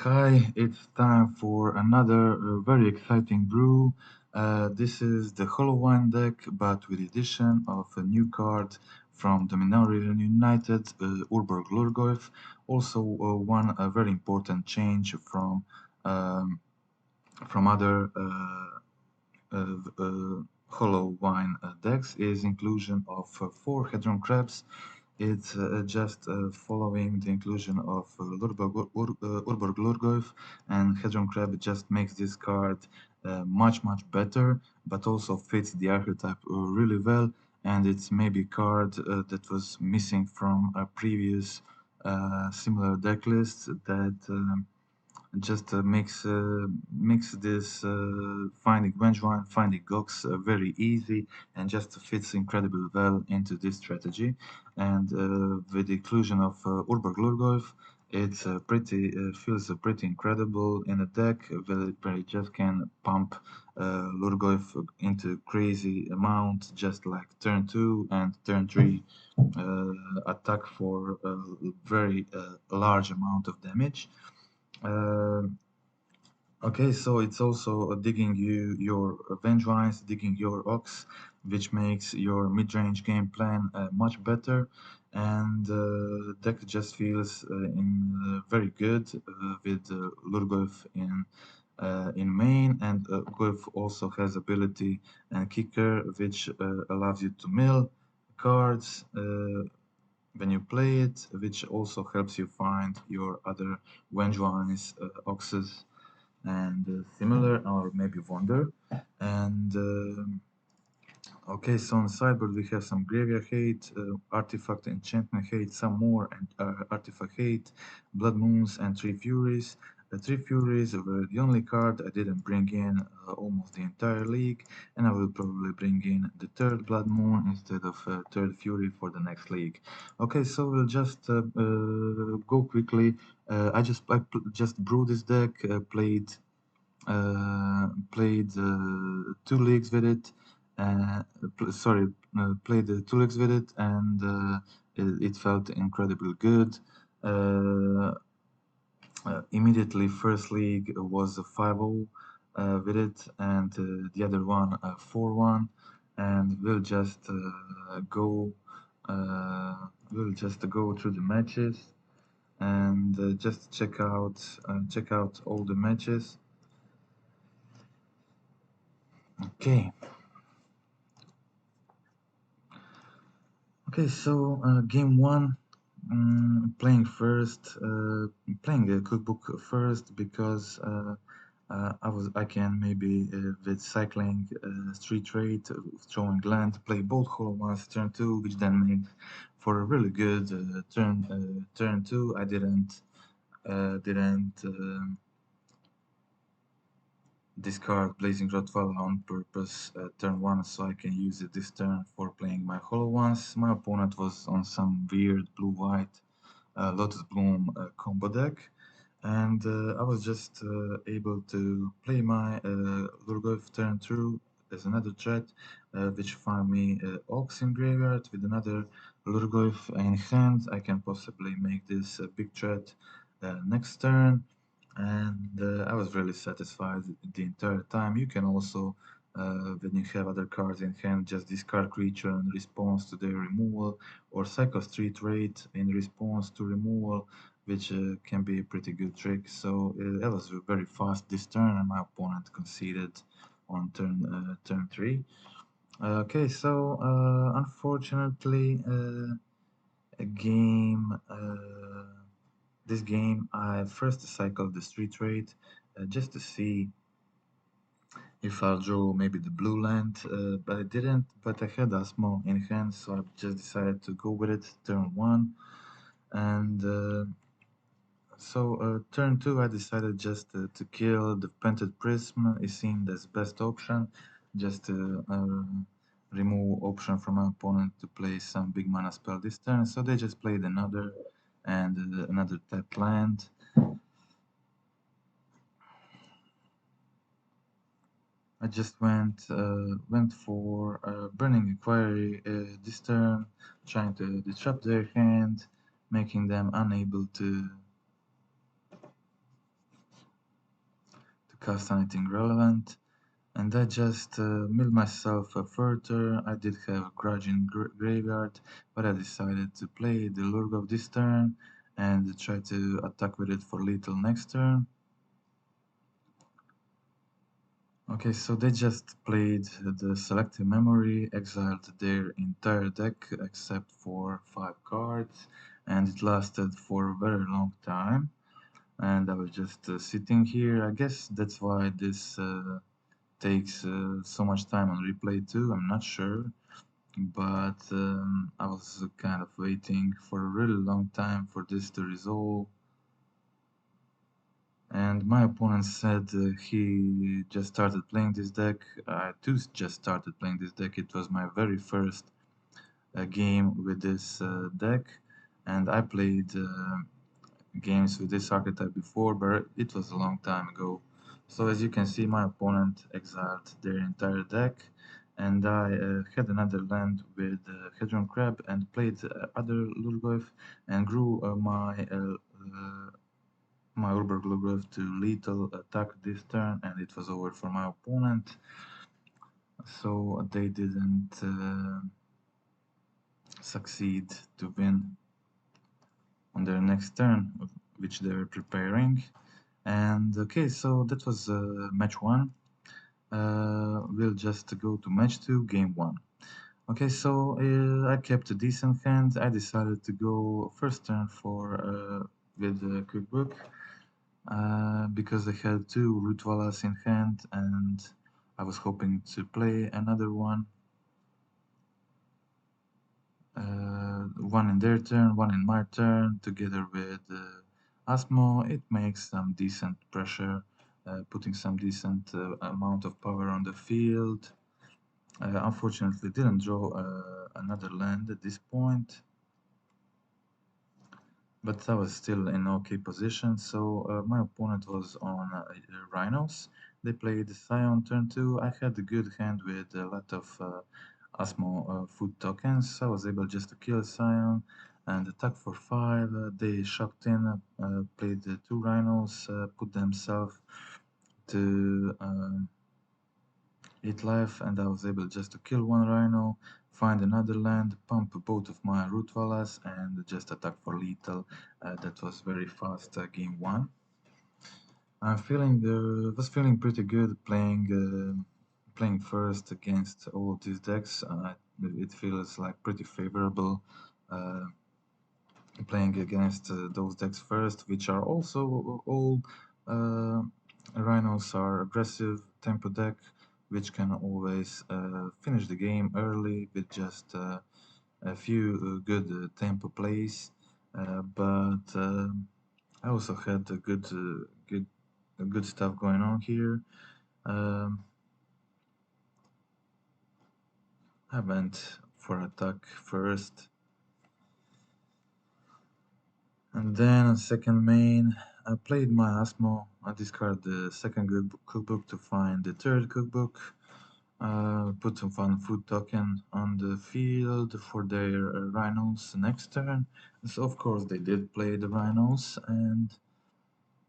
Hi, it's time for another very exciting brew. This is the HollowCrabVine deck, but with addition of a new card from the Minority United, Urborg Lhurgoyf. Also, one very important change um, from other HollowCrabVine decks is inclusion of 4 crabs. It's just following the inclusion of Urborg Lhurgoyf, and Hedron Crab just makes this card much better, but also fits the archetype really well. And it's maybe a card that was missing from a previous similar deck list that just makes this finding Vengevine, finding Gox very easy, and just fits incredibly well into this strategy. And with the inclusion of Urborg Lhurgoyf, it's pretty feels pretty incredible in a deck where you just can pump Lhurgoyf into crazy amount, just like turn 2 and turn 3 attack for a very large amount of damage. Uh, Okay, so it's also digging your Vengevines, digging your Ox, which makes your mid-range game plan much better, and deck just feels very good with Lhurgoyf in main, and Goyf also has ability and kicker, which allows you to mill cards when you play it, which also helps you find your other Vengevines, Oxes and similar, or maybe wonder. And okay, so on sideboard we have some graveyard hate, artifact enchantment hate, some more and artifact hate, blood moons, and three furies. The three furies were the only card I didn't bring in almost the entire league, and I will probably bring in the third blood moon instead of third fury for the next league. Okay, so we'll just go quickly. I just brewed this deck, played 2 leagues with it. Sorry, played 2 leagues with it, and it felt incredibly good. Uh, Immediately, first league was a 5-0 with it, and the other one 4-1. And go. We'll just go through the matches and just check out all the matches. Okay. Okay, so game one, playing a cookbook first because I can maybe with cycling street trade, throwing land, play both hollow ones turn two, which then makes for a really good turn two. I didn't discard Blazing Rottweiler on purpose turn 1 so I can use it this turn for playing my hollow ones. My opponent was on some weird blue-white Lotus Bloom combo deck, and I was just able to play my Lhurgoyf turn through as another threat, which found me Ox in graveyard with another Lhurgoyf in hand. I can possibly make this a big threat next turn, and I was really satisfied the entire time. You can also, when you have other cards in hand, just discard creature in response to their removal, or Psycho Street Rate in response to removal, which can be a pretty good trick. So I was very fast this turn, and my opponent conceded on turn 3. Okay, so unfortunately, a game. This game, I first cycled the street rate just to see if I'll draw maybe the blue land, but I didn't. But I had a small in hand, so I just decided to go with it. Turn 1, and turn 2, I decided just to kill the Painted Prism. It seemed as best option, just to remove option from my opponent to play some big mana spell this turn. So they just played another and another tapped land. I just went for Burning Inquiry this turn, trying to disrupt their hand, making them unable to cast anything relevant, and I just milled myself further. I did have a grudge in graveyard, but I decided to play the Lhurgoyf this turn and try to attack with it for lethal next turn. Okay, so they just played the selective memory, exiled their entire deck except for 5 cards, and it lasted for a very long time. And I was just sitting here. I guess that's why this takes so much time on replay too. I'm not sure, but I was kind of waiting for a really long time for this to resolve. And my opponent said he just started playing this deck. I too just started playing this deck. It was my very first game with this deck, and I played games with this archetype before, but it was a long time ago. So as you can see, my opponent exiled their entire deck, and I had another land with Hedron Crab and played other Lhurgoyf and grew my Urborg Lhurgoyf to lethal attack this turn, and it was over for my opponent. So they didn't succeed to win on their next turn, which they were preparing. And okay, so that was match 1. We'll just go to match 2, game 1. Okay, so I kept a decent hand. I decided to go first turn with the cookbook because I had 2 root wallas in hand, and I was hoping to play another one. One in their turn, one in my turn, together with Asmo. It makes some decent pressure, putting some decent amount of power on the field. Unfortunately, didn't draw another land at this point, but I was still in okay position. So my opponent was on Rhinos. They played Scion turn 2. I had a good hand with a lot of Asmo food tokens. I was able just to kill Scion and attack for 5. They shocked in, played 2 Rhinos, put themselves to 8 life, and I was able just to kill 1 Rhino, find another land, pump both of my root wallas, and just attack for lethal. That was very fast game 1. I'm was feeling pretty good playing first against all of these decks. It feels like pretty favorable playing against those decks first, which are also all Rhinos are aggressive tempo deck, which can always finish the game early with just a few good tempo plays. But I also had good stuff going on here. I went for attack first, and then on second main, I played my Asmo. I discarded the second cookbook to find the third cookbook. Put some fun food token on the field for their Rhinos next turn. So of course they did play the Rhinos, and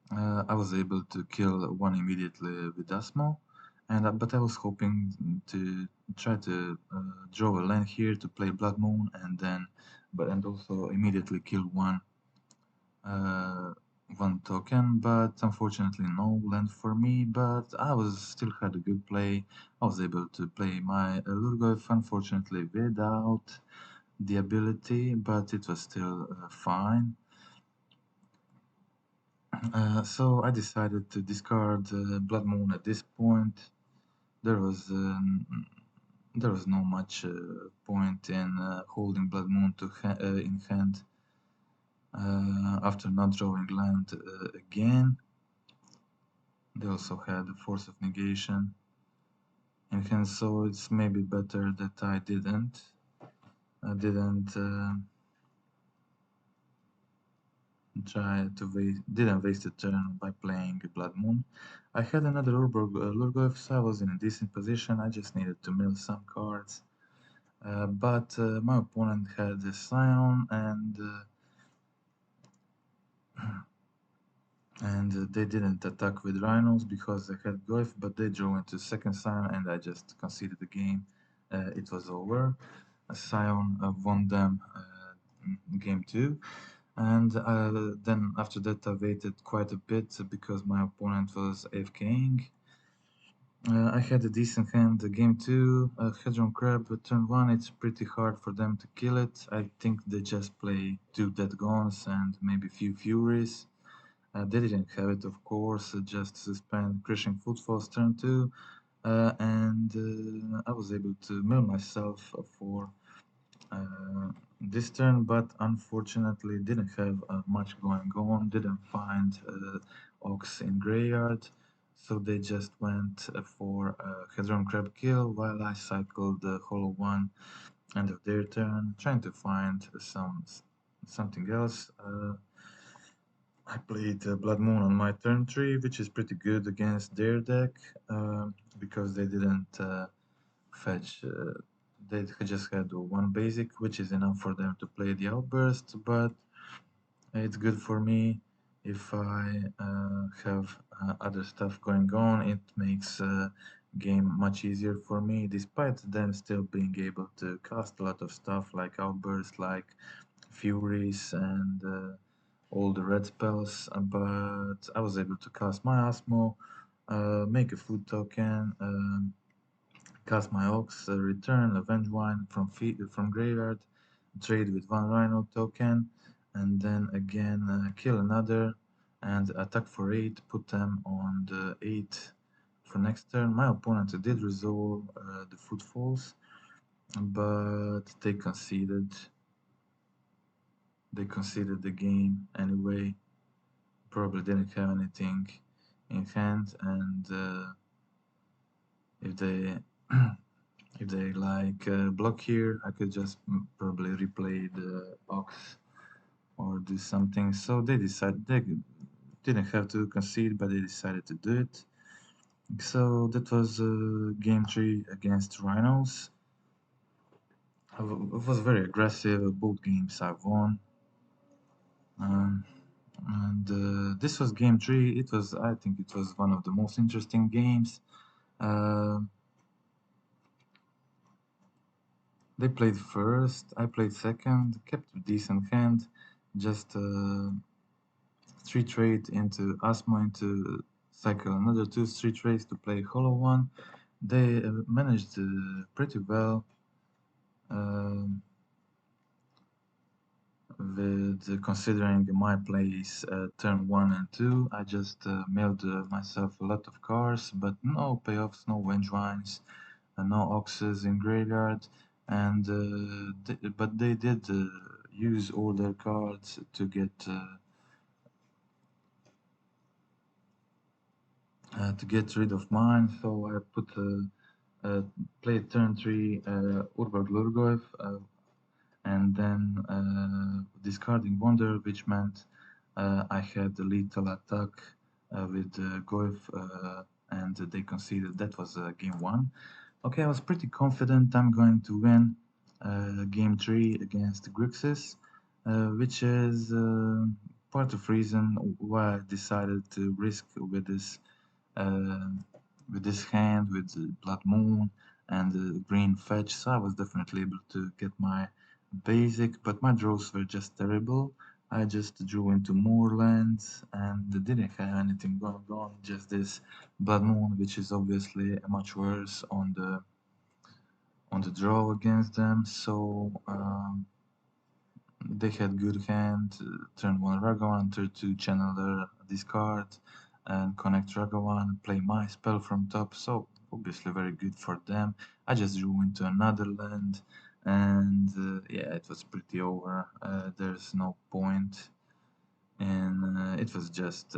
I was able to kill one immediately with Asmo. But I was hoping to try to draw a land here to play Blood Moon, and also immediately kill one token, but unfortunately no land for me. But I still had a good play. I was able to play my Lhurgoyf, unfortunately without the ability, but it was still fine. So I decided to discard Blood Moon at this point. There was no much point in holding Blood Moon in hand after not drawing land again. They also had a Force of Negation in hand, so it's maybe better that I didn't didn't waste a turn by playing Blood Moon. I had another Urborg Lhurgoyf, so I was in a decent position. I just needed to mill some cards. But my opponent had a Scion, and and they didn't attack with rhinos because they had Goyf, but they drew into second Scion and I just conceded the game. It was over. Scion won them game 2, and then after that I waited quite a bit because my opponent was AFKing. I had a decent hand game 2, Hedron Crab, turn 1 it's pretty hard for them to kill it. I think they just play 2 Dead Guns and maybe few Furies. They didn't have it, of course, just suspend Crushing Footfalls turn 2, and I was able to mill myself for this turn, but unfortunately didn't have much going on, didn't find Ox in Graveyard, so they just went for Hedron Crab kill while I cycled the Hollow One end of their turn, trying to find something else. I played Blood Moon on my turn 3, which is pretty good against their deck because they didn't fetch. They just had one basic, which is enough for them to play the outburst, but it's good for me if I have other stuff going on. It makes game much easier for me, despite them still being able to cast a lot of stuff like outburst, like furies and all the red spells, but I was able to cast my Asmo, make a food token, cast my Ox, return Avenge Wine from graveyard, trade with one Rhino token, and then again kill another and attack for 8, put them on the 8 for next turn. My opponent did resolve the footfalls, but they conceded. They conceded the game anyway. Probably didn't have anything in hand, and if they if they like block here, I could just probably replay the Ox or do something. So they decided they didn't have to concede, but they decided to do it. So that was game 3 against Rhinos. It was very aggressive. Both games I won. And this was game 3. It was, I think, it was one of the most interesting games. They played first, I played second, kept a decent hand, just 3 trade into Asmo into cycle another 2 street trades to play Hollow One. They managed pretty well with considering my plays turn 1 and 2. I just mailed myself a lot of cards, but no payoffs, no Venge Vines, no Oxes in graveyard, and but they did use all their cards to get rid of mine. So I played turn 3 Urborg Lhurgoyf, and then discarding Wonder, which meant I had the lethal attack with Goyf, and they conceded. That was game 1. Okay, I was pretty confident I'm going to win game 3 against Grixis, which is part of reason why I decided to risk uh, with this hand, with the Blood Moon and the green fetch. So I was definitely able to get my basic, but my draws were just terrible. I just drew into more lands and didn't have anything going on, just this Blood Moon, which is obviously much worse on the draw against them. So they had good hand, turn 1 Ragavan, turn 2 Channeler, discard, and connect Ragavan, play my spell from top, so obviously very good for them. I just drew into another land, and yeah, it was pretty over. There's no point, and it was just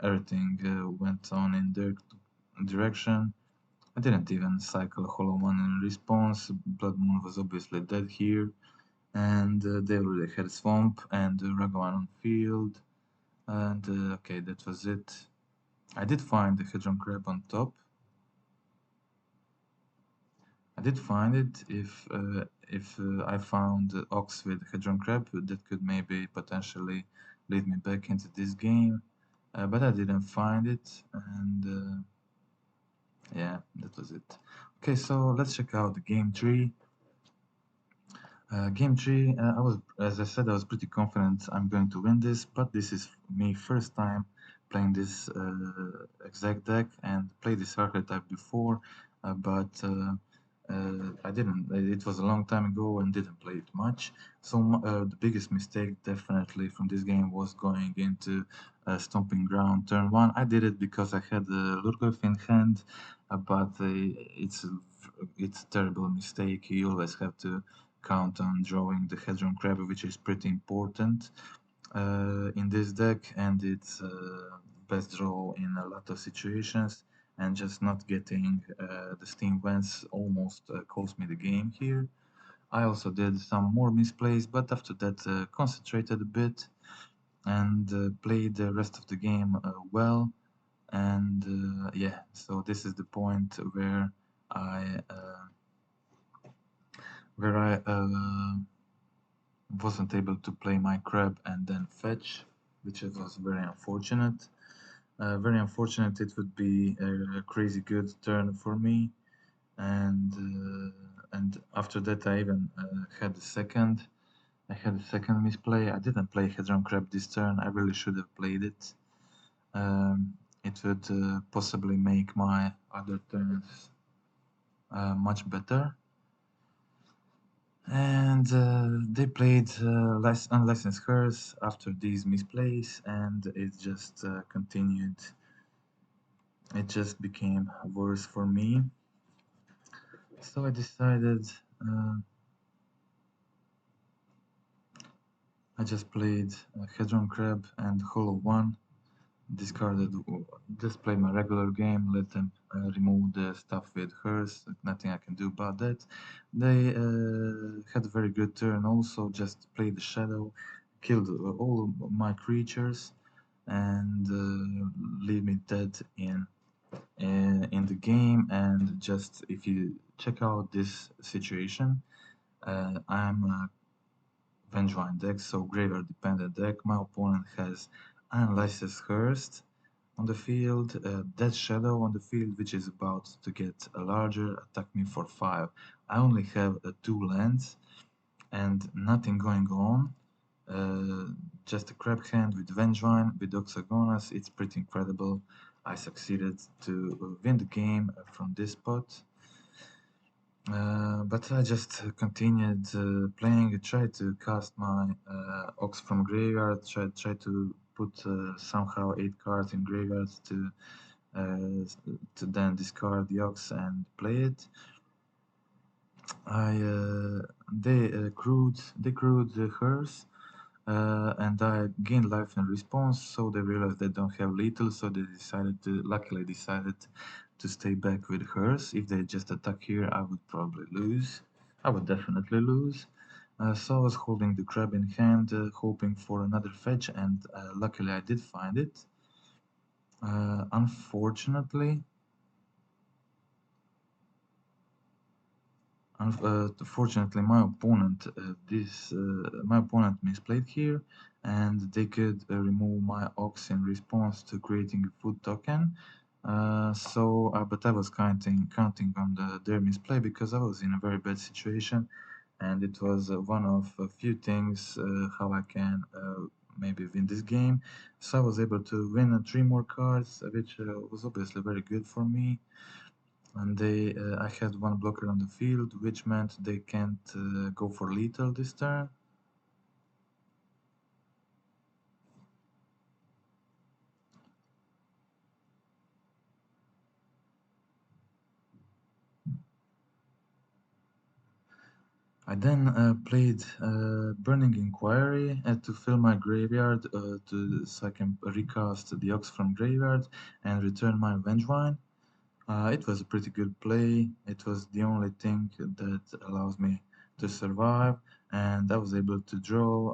everything went on in their direction. I didn't even cycle Hollow One in response. Blood Moon was obviously dead here, and they already had Swamp and Ragavan on field, and okay, that was it. I did find the Hedron Crab on top. I did find it. If I found Ox with Hedron Crab, that could maybe potentially lead me back into this game. but I didn't find it, and yeah, that was it. Okay, so let's check out the game tree. Game 3, as I said, I was pretty confident I'm going to win this, but this is me first time playing this exact deck and played this archetype before, but I didn't. It was a long time ago and didn't play it much. So the biggest mistake definitely from this game was going into Stomping Ground turn 1. I did it because I had the Lhurgoyf in hand, but it's a terrible mistake. You always have to count on drawing the Hedron Crab, which is pretty important in this deck, and it's best draw in a lot of situations. And just not getting the Steam Vents almost cost me the game here. I also did some more misplays, but after that concentrated a bit and played the rest of the game well. And yeah, so this is the point where I wasn't able to play my crab and then fetch, which was very unfortunate. Very unfortunate. It would be a crazy good turn for me, and after that I even had a second. I had a second misplay. I didn't play Hedron Crab this turn. I really should have played it. It would possibly make my other turns much better. And they played Unlicensed Curse after these misplays, and it just continued. It just became worse for me. So I decided I just played Hedron Crab and Hollow 1, discarded, just played my regular game, let them remove the stuff with hers, nothing I can do about that. They had a very good turn also, just played the Shadow, killed all of my creatures, and leave me dead in the game. And just if you check out this situation, I'm a Vengevine deck, so graveyard dependent deck. My opponent has Unlicensed Hearst on the field, Dead Shadow on the field, which is about to get a larger, attack me for 5. I only have 2 lands and nothing going on. Just a crab hand with Vengevine, with Oxagonas. It's pretty incredible. I succeeded to win the game from this spot. But I just continued playing. I tried to cast my Ox from graveyard. Tried to put somehow 8 cards in graveyard to then discard the Ox and play it. They crewed the hers, and I gained life in response. So they realized they don't have lethal, so they luckily decided to stay back with hers. If they just attack here, I would probably lose. I would definitely lose. So I was holding the crab in hand, hoping for another fetch, and luckily I did find it. Unfortunately, my opponent misplayed here, and they could remove my Ox in response to creating a food token. But I was counting on their misplay because I was in a very bad situation, and it was one of a few things how I can maybe win this game. So I was able to win 3 more cards, which was obviously very good for me. And I had 1 blocker on the field, which meant they can't go for lethal this turn. I then played Burning Inquiry to fill my graveyard so I can recast the Ox from graveyard and return my Vengevine. It was a pretty good play. It was the only thing that allows me to survive, and I was able to draw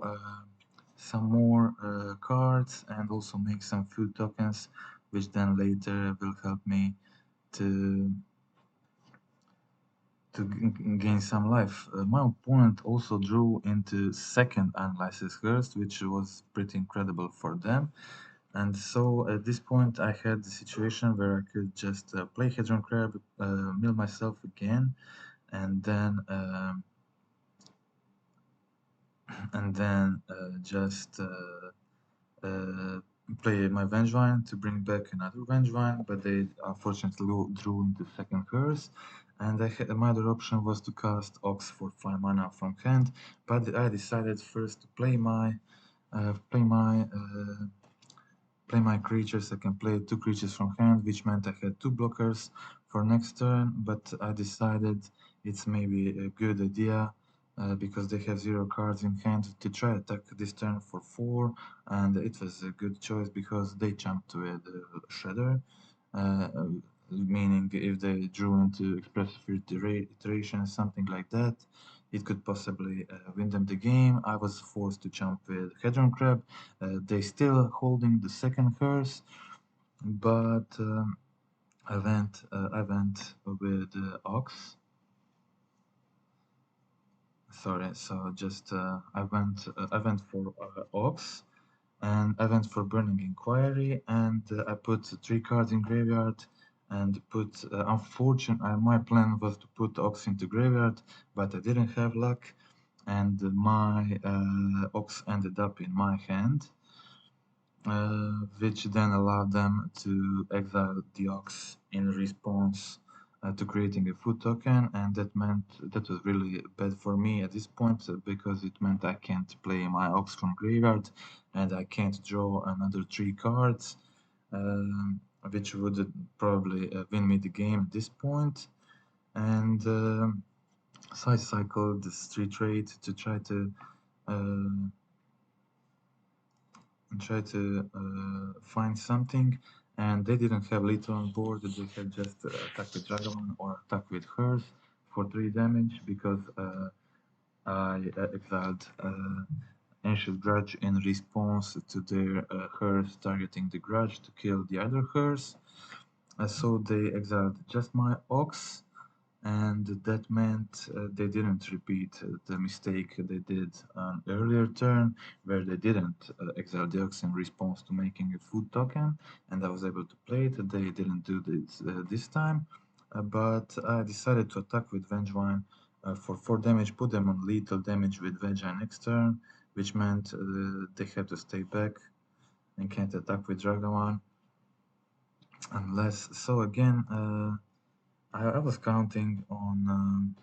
some more cards and also make some food tokens, which then later will help me to gain some life. My opponent also drew into second Unlicensed Hearst, which was pretty incredible for them. And so at this point I had the situation where I could just play Hedron Crab, mill myself again, and then just play my Vengevine to bring back another Vengevine, but they unfortunately drew into second curse. And my other option was to cast Ox for 5 mana from hand, but I decided first to play my uh, play my uh, play my creatures. I can play 2 creatures from hand, which meant I had 2 blockers for next turn, but I decided it's maybe a good idea because they have 0 cards in hand to try attack this turn for 4, and it was a good choice because they jumped with Shredder, uh, meaning if they drew into expressive iteration, something like that, it could possibly win them the game. I was forced to jump with Hedron Crab. They still holding the second curse, but I went with Ox. Sorry, so just I went for Ox, and I went for Burning Inquiry, and I put 3 cards in graveyard, and put unfortunately my plan was to put Ox into graveyard, but I didn't have luck, and my Ox ended up in my hand, which then allowed them to exile the Ox in response to creating a food token, and that meant that was really bad for me at this point because it meant I can't play my Ox from graveyard and I can't draw another 3 cards, which would probably win me the game at this point. And so I cycled the street trade to uh, find something, and they didn't have lethal on board. They had just attack with Dragon or attack with hers for 3 damage because I exiled Ancient Grudge in response to their hers targeting the Grudge to kill the other hers. So they exiled just my Ox, and that meant they didn't repeat the mistake they did on earlier turn, where they didn't exile the Ox in response to making a food token, and I was able to play it. They didn't do this this time, but I decided to attack with Vengevine for 4 damage, put them on lethal damage with Vengevine next turn, which meant they had to stay back and can't attack with Dragamon unless. So again, I was counting on.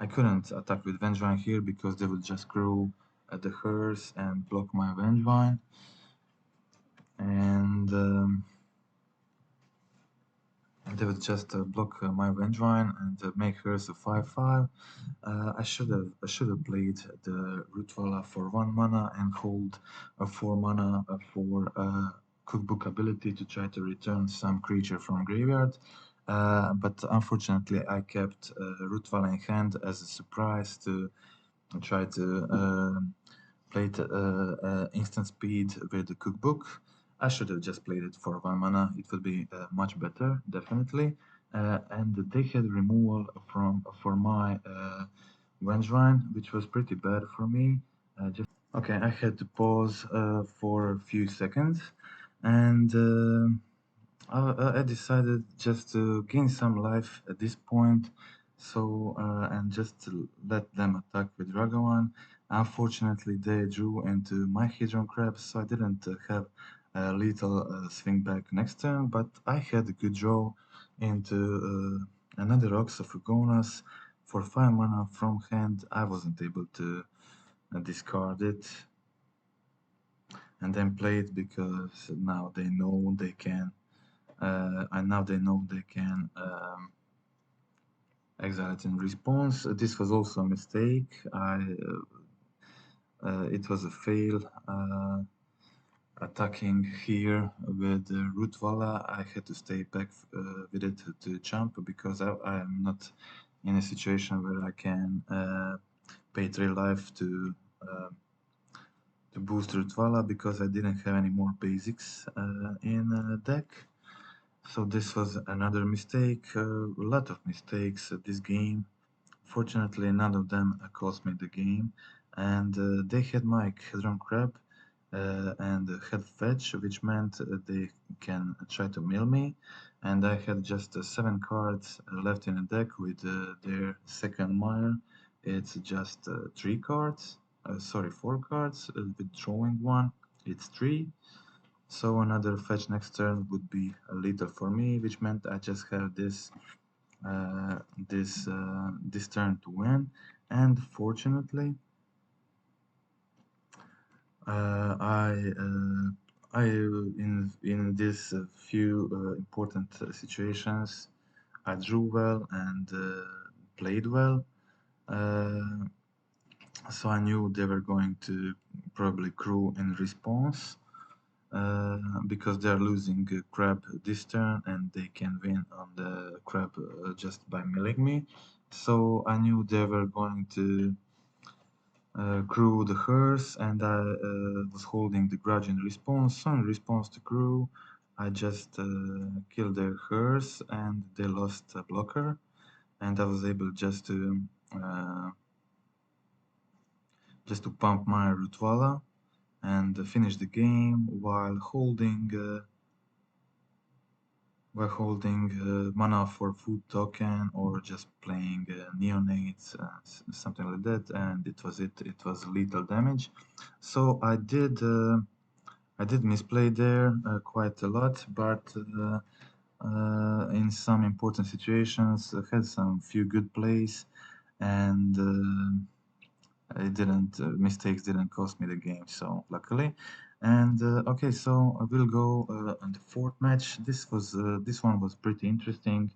I couldn't attack with Vengevine here because they would just grow at the hers and block my Vengevine. And they would just block my Vengevine and make hers a 5/5. I should have played the Rootwalla for 1 mana and hold a 4 mana for Cookbook ability to try to return some creature from graveyard. But unfortunately, I kept Rootwalla in hand as a surprise to try to play instant speed with the Cookbook. I should have just played it for 1 mana. It would be much better, definitely. And they had removal for my Vengevine, which was pretty bad for me. Okay, I had to pause for a few seconds, and I decided just to gain some life at this point, so and just to let them attack with Ragavan. Unfortunately, they drew into my Hedron Crab, so I didn't have a lethal swing back next turn, but I had a good draw into another Ox of Agonas for 5 mana from hand. I wasn't able to discard it and then play it because now they know they can and now they know they can exile it in response. This was also a mistake. It was a fail attacking here with Rootwalla. I had to stay back with it to jump because I am not in a situation where I can pay 3 life to boost Rootwalla because I didn't have any more basics in deck. So this was another mistake, a lot of mistakes this game. Fortunately, none of them cost me the game, and they had my Hedron Crab, and had fetch, which meant they can try to mill me. And I had just 7 cards left in the deck with their second mire. It's just 3 cards, sorry, 4 cards, with drawing one, it's 3. So another fetch next turn would be a little for me, which meant I just have this turn to win. And fortunately, I in these few important situations, I drew well and played well. Uh, so I knew they were going to probably crew in response. Because they're losing crab this turn and they can win on the crab just by milling me. So I knew they were going to crew the hearse, and I was holding the grudge in response. So in response to crew, I just killed their hearse and they lost a blocker, and I was able uh, just to pump my Rutvala and finish the game while holding mana for food token or just playing neonates, something like that, and it was it. It was lethal damage. So I did misplay there quite a lot, but in some important situations, I had some few good plays, and it didn't mistakes didn't cost me the game. So luckily, and okay, so I will go on the fourth match. This one was pretty interesting.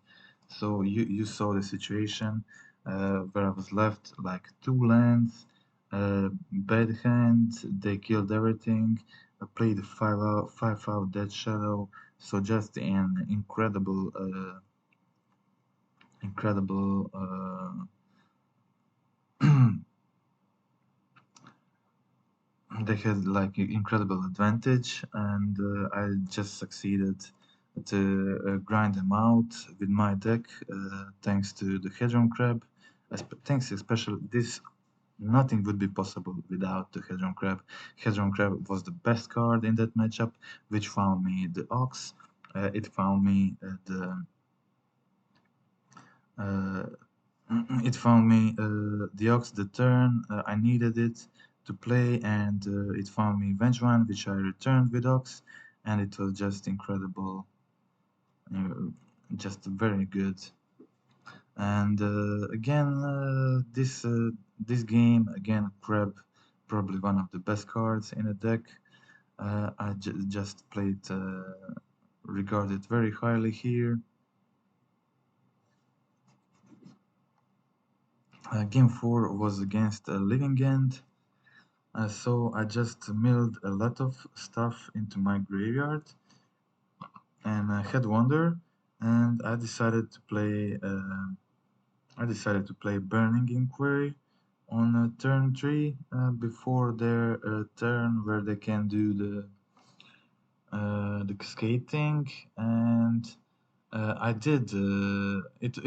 So you saw the situation where I was left like 2 lands, bad hand. They killed everything. I played a 5/5 Dead Shadow. So just an incredible. They had like incredible advantage, and I just succeeded to grind them out with my deck, thanks to the Hedron Crab. Thanks especially this. Nothing would be possible without the Hedron Crab. Hedron Crab was the best card in that matchup, which found me the Ox. It found me uh, it found me the Ox the turn I needed it to play, and it found me Vengevine, which I returned with Ox, and it was just incredible, just very good. And again, this game again, Crab, probably one of the best cards in the deck. I just played, regarded very highly here. Game 4 was against Living End. So I just milled a lot of stuff into my graveyard and I had Wonder, and I decided to play. Burning Inquiry on turn 3 before their turn where they can do the skating, and I did. It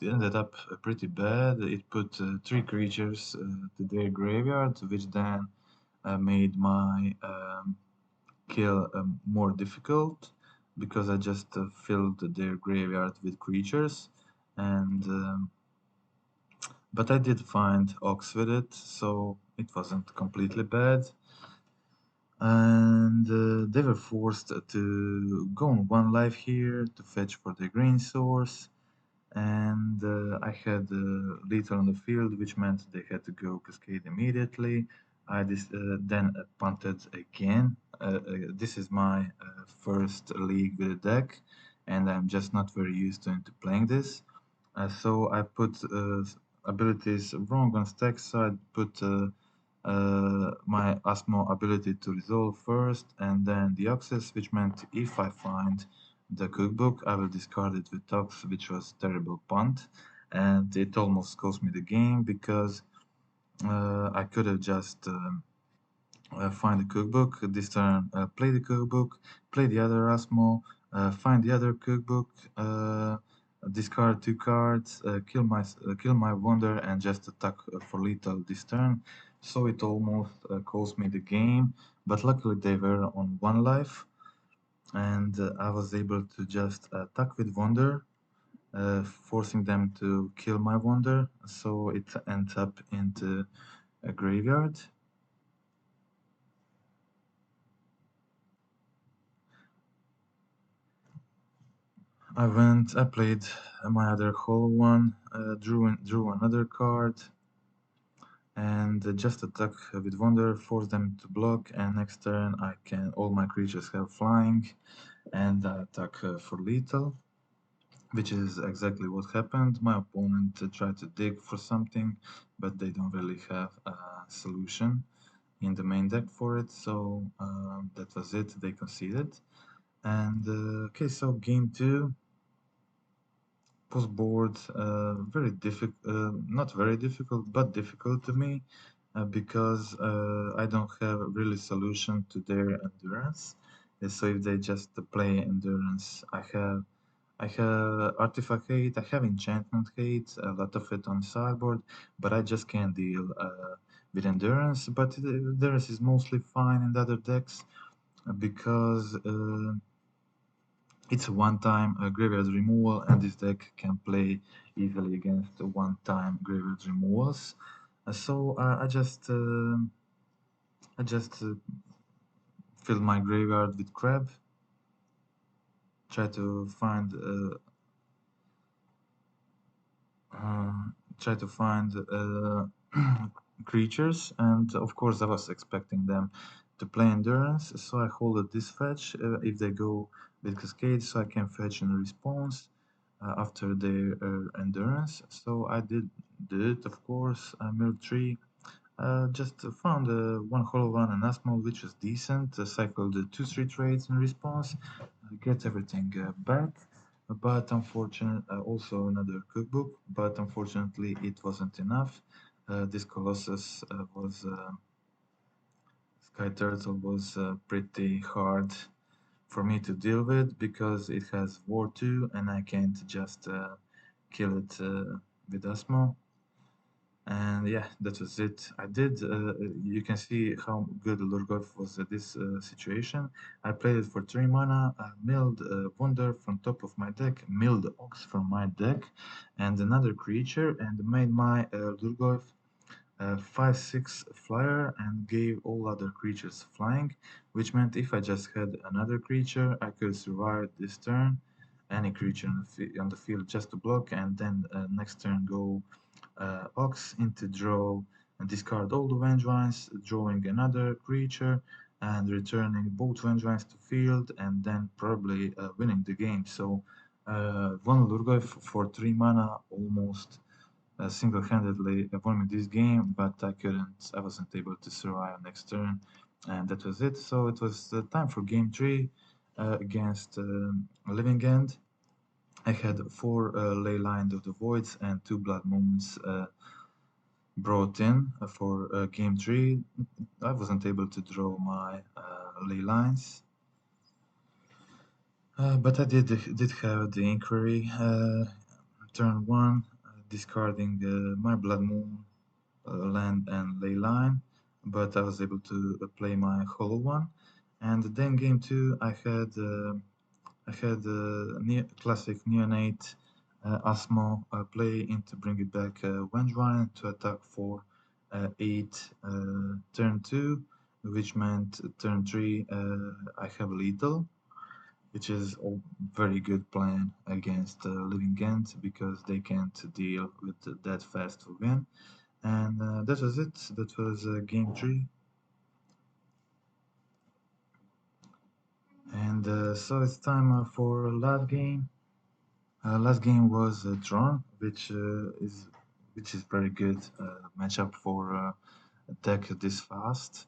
ended up pretty bad. It put 3 creatures to their graveyard, which then made my kill more difficult because I just filled their graveyard with creatures, and but I did find Ox with it, so it wasn't completely bad. And they were forced to go on 1 life here to fetch for the green source, and I had lethal on the field, which meant they had to go cascade immediately. I then punted again. This is my first league with a deck, and I'm just not very used to into playing this. So I put abilities wrong on stack, so I put my Asmo ability to resolve first, and then the Oxus, which meant if I find the cookbook, I will discard it with Tox, which was terrible punt, and it almost cost me the game because I could have just find the cookbook this turn, play the cookbook, play the other Asmo, find the other cookbook, discard 2 cards, kill my Wonder, and just attack for lethal this turn. So it almost cost me the game, but luckily they were on 1 life, and I was able to just attack with Wonder, forcing them to kill my Wonder, so it ends up into a graveyard. I played my other Hollow one, drew another card, and just attack with Wonder, force them to block, and next turn all my creatures have flying, and I attack for lethal, which is exactly what happened. My opponent tried to dig for something, but they don't really have a solution in the main deck for it, so that was it, they conceded. And okay, so game 2, post-board, not very difficult, but difficult to me, because I don't have really solution to their endurance. So if they just play endurance, I have artifact hate, I have enchantment hate, a lot of it on sideboard, but I just can't deal with endurance. But endurance is mostly fine in the other decks because it's a one-time graveyard removal, and this deck can play easily against one-time graveyard removals. So I just fill my graveyard with crab, try to find creatures, and of course I was expecting them to play endurance, so I hold this fetch if they go with cascade, so I can fetch in response after their endurance. So I did it, of course. I milled 3. Just found one hollow one and Asmol, which was decent. Cycled 2-3 trades in response, get everything back. But unfortunately, also another cookbook. But unfortunately, it wasn't enough. This Colossus was Sky Turtle was pretty hard for me to deal with because it has War 2 and I can't just kill it with Asmo. And yeah, that was it. You can see how good Lhurgoyf was at this situation. I played it for 3 mana, milled Wonder from top of my deck, milled Ox from my deck, and another creature, and made my Lhurgoyf 5/6 flyer and gave all other creatures flying, which meant if I just had another creature, I could survive this turn, any creature on the field just to block, and then next turn go Ox into draw and discard all the Vengevines, drawing another creature and returning both Vengevines to field, and then probably winning the game. So one Lhurgoyf for 3 mana almost single-handedly won me this game, but I wasn't able to survive next turn, and that was it. So it was time for game 3 against Living End. I had 4 Leyline of the Voids and 2 Blood Moons brought in for game 3. I wasn't able to draw my Leylines, but I did have the Inquiry turn 1, discarding my Blood Moon, land and Leyline, but I was able to play my Hollow one. And then game 2, I had classic Neonate Asmo play in to bring it back Vengevine to attack for 8 turn 2, which meant turn 3 I have lethal, which is a very good plan against Living End because they can't deal with that fast to win. And that was it. That was game 3. And so it's time for last game. Last game was Tron, which is very good matchup for a deck this fast.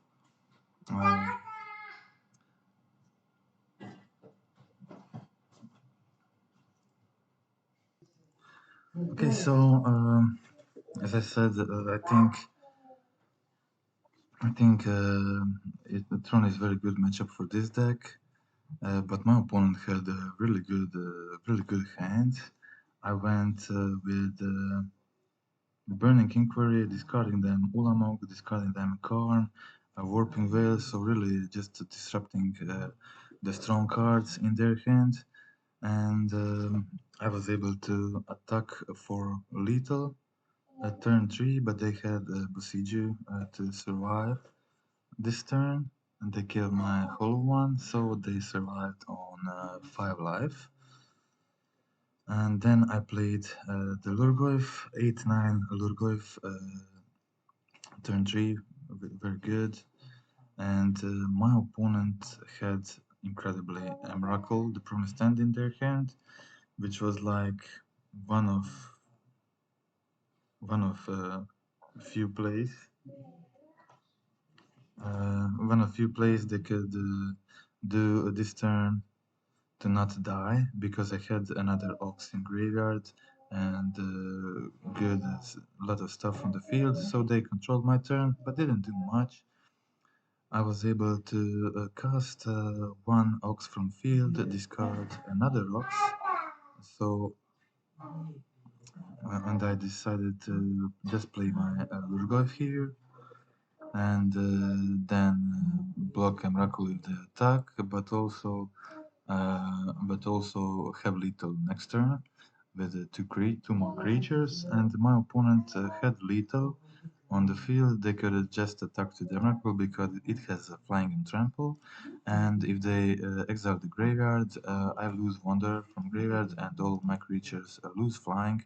Okay, so as I said, Tron is very good matchup for this deck. But my opponent had a really good hand. I went with Burning Inquiry, discarding them Ulamog, discarding them Karn, a Warping Veil, so really just disrupting the strong cards in their hand. And I was able to attack for lethal at turn 3, but they had Bosiju to survive this turn, and they killed my Hollow one, so they survived on 5 life. And then I played the Lhurgoyf, 8-9 Lhurgoyf, turn 3, very good. And my opponent had incredibly a Miracle, the Promised End in their hand, which was like one of few plays. One of few plays they could do this turn to not die, because I had another Ox in graveyard and good a lot of stuff on the field, so they controlled my turn but didn't do much. I was able to cast one Ox from field, discard another Ox, so and I decided to just play my Lhurgoyf here and then block a Miracle with the attack, but also have lethal next turn with two more creatures, and my opponent had lethal on the field. They could just attack to the Miracle because it has a flying and trample, and if they exile the graveyard, I lose Wonder from graveyard and all of my creatures lose flying.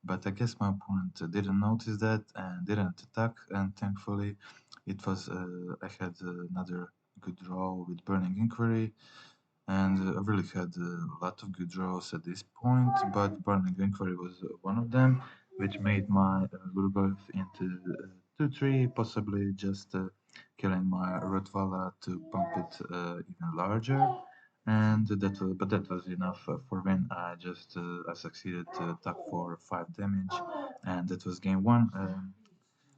But I guess my opponent didn't notice that and didn't attack, and thankfully it was I had another good draw with Burning Inquiry, and I really had a lot of good draws at this point, but Burning Inquiry was one of them, which made my Lhurgoyf into 2-3, possibly just killing my Rotvala to pump it even larger. And but that was enough for win. I succeeded to attack for 5 damage, and that was game 1.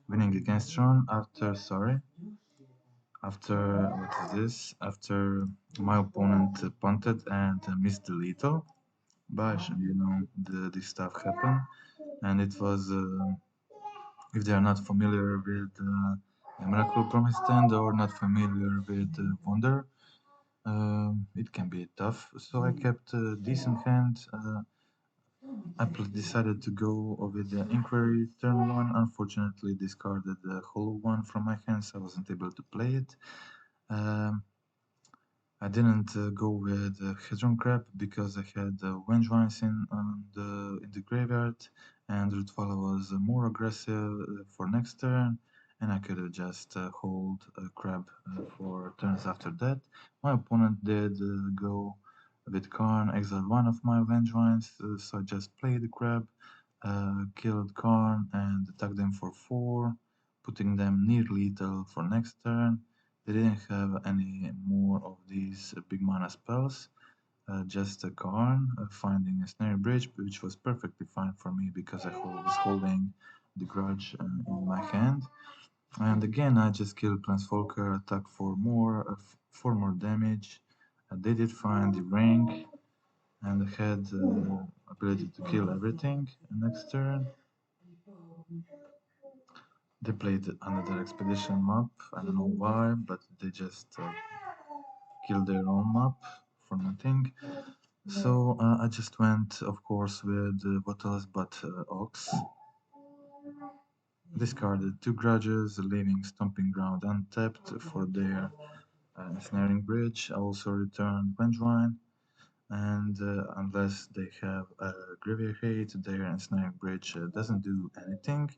Winning against Tron after what is this? After my opponent punted and missed the lethal, but this stuff happened, and it was if they are not familiar with Miracle Promised Land or not familiar with Wonder, it can be tough. So I kept a decent hand. I decided to go with the Inquiry turn 1. Unfortunately, discarded the Hollow one from my hand, so I wasn't able to play it. I didn't go with Hedron Crab because I had Vengevines in the graveyard, and Rutvala was more aggressive for next turn, and I could just hold Crab for turns after that. My opponent did go with Karn, exiled one of my Vengevines, so I just played the Crab, killed Karn, and attacked them for 4, putting them near lethal for next turn. They didn't have any more of these big mana spells, just a Karn finding a Snare Bridge, which was perfectly fine for me because I was holding the Grudge in my hand. And again, I just killed Planeswalker, attack for more damage. They did find the ring and had ability to kill everything next turn. They played another expedition map. I don't know why, but they just killed their own map for nothing. So I just went, of course, with what else but Ox. Discarded 2 Grudges, leaving Stomping Ground untapped for their Ensnaring Bridge. I also returned Vengevine, and unless they have a Graveyard Hate, their Ensnaring Bridge doesn't do anything.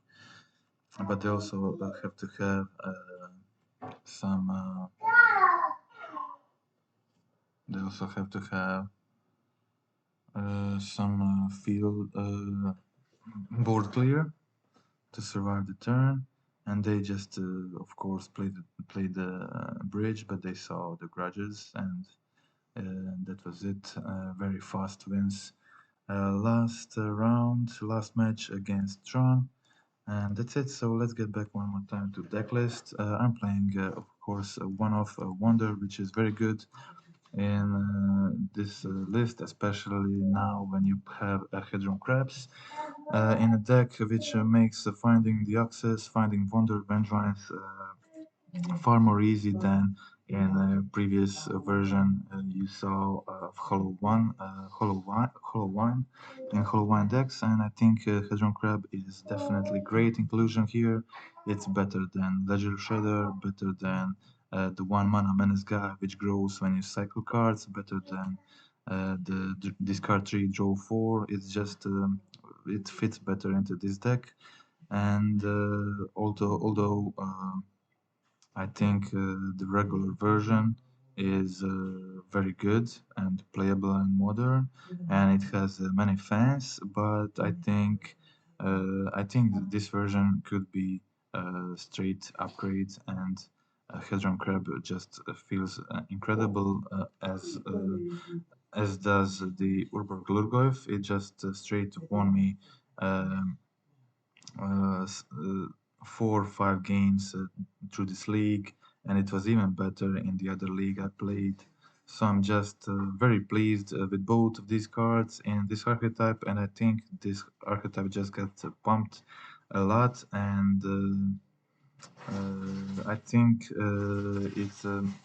But they also have to have some. They also have to have some field board clear to survive the turn, and they just, of course, played the bridge, but they saw the Grudges, and that was it. Very fast wins. Last match against Tron, and that's it. So let's get back one more time to Decklist. I'm playing, of course, one of Wonder, which is very good in this list, especially now when you have a Hedron Crabs in a deck which makes finding the Access, finding Wonder, Vengevines far more easy than in a previous version you saw of HollowWine and HollowWine decks, and I think Hedron Crab is definitely great inclusion here. It's better than Ledger Shredder, better than the one mana menace guy which grows when you cycle cards, better than the discard 3 draw 4. It's just it fits better into this deck, and although I think the regular version is very good and playable and modern, and it has many fans. But I think that this version could be straight upgrade, and Hedron Crab just feels incredible as does the Urborg Lhurgoyf. It just straight won me. Um, 4 or 5 games through this league, and it was even better in the other league I played. So I'm just very pleased with both of these cards in this archetype, and I think this archetype just got pumped a lot, and I think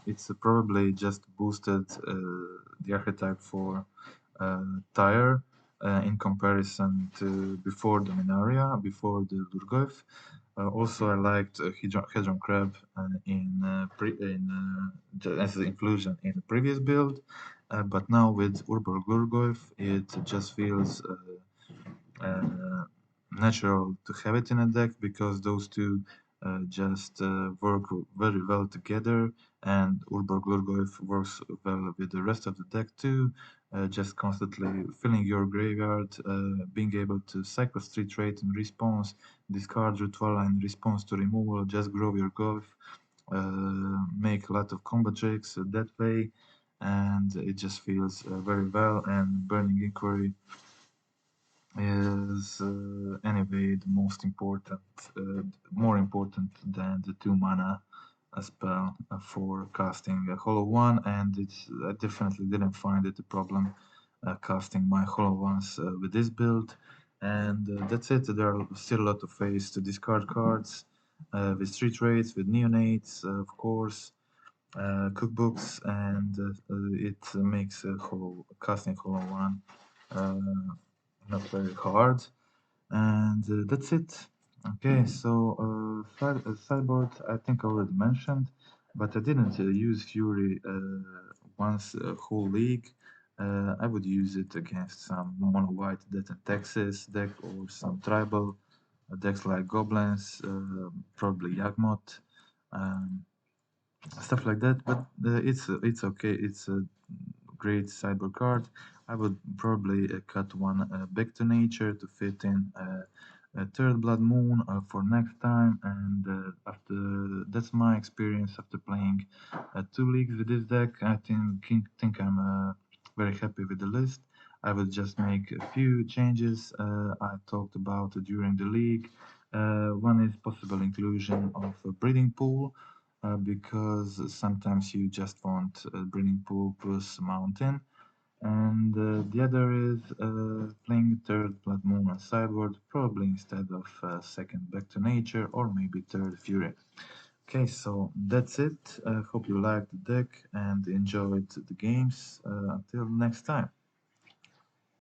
it's probably just boosted the archetype for Tyre in comparison to before the Minaria, before the Lhurgoyf. Also, I liked Hedron Crab as an inclusion in the previous build, but now with Urborg Lhurgoyf, it just feels uh, natural to have it in a deck because those two just work very well together, and Urborg Lhurgoyf works well with the rest of the deck too. Just constantly filling your graveyard, being able to cycle street rate in response, discard ritual in response to removal, just grow your golf, make a lot of combo tricks that way, and it just feels very well. And Burning Inquiry is anyway the most important, more important than the 2 mana spell for casting a Hollow One, and I definitely didn't find it a problem casting my Hollow Ones with this build. And that's it. There are still a lot of ways to discard cards with street raids, with neonates, of course, cookbooks, and it makes casting Hollow One not very hard. And that's it. Okay, so sideboard I think I already mentioned, but I didn't use Fury once a whole league. I would use it against some mono white Death and Texas deck or some tribal decks like Goblins, probably Yagmoth. Um, Stuff like that. But it's okay. It's a great sideboard card. I would probably cut one back to nature to fit in a third blood moon for next time. And after that's my experience after playing 2 leagues with this deck. I think I'm very happy with the list. I will just make a few changes I talked about during the league. One is possible inclusion of a breeding pool because sometimes you just want a breeding pool plus mountain. And the other is playing third Blood Moon on sideboard, probably instead of second Back to Nature or maybe third Fury. Okay, so that's it. Hope you liked the deck and enjoyed the games. Until next time.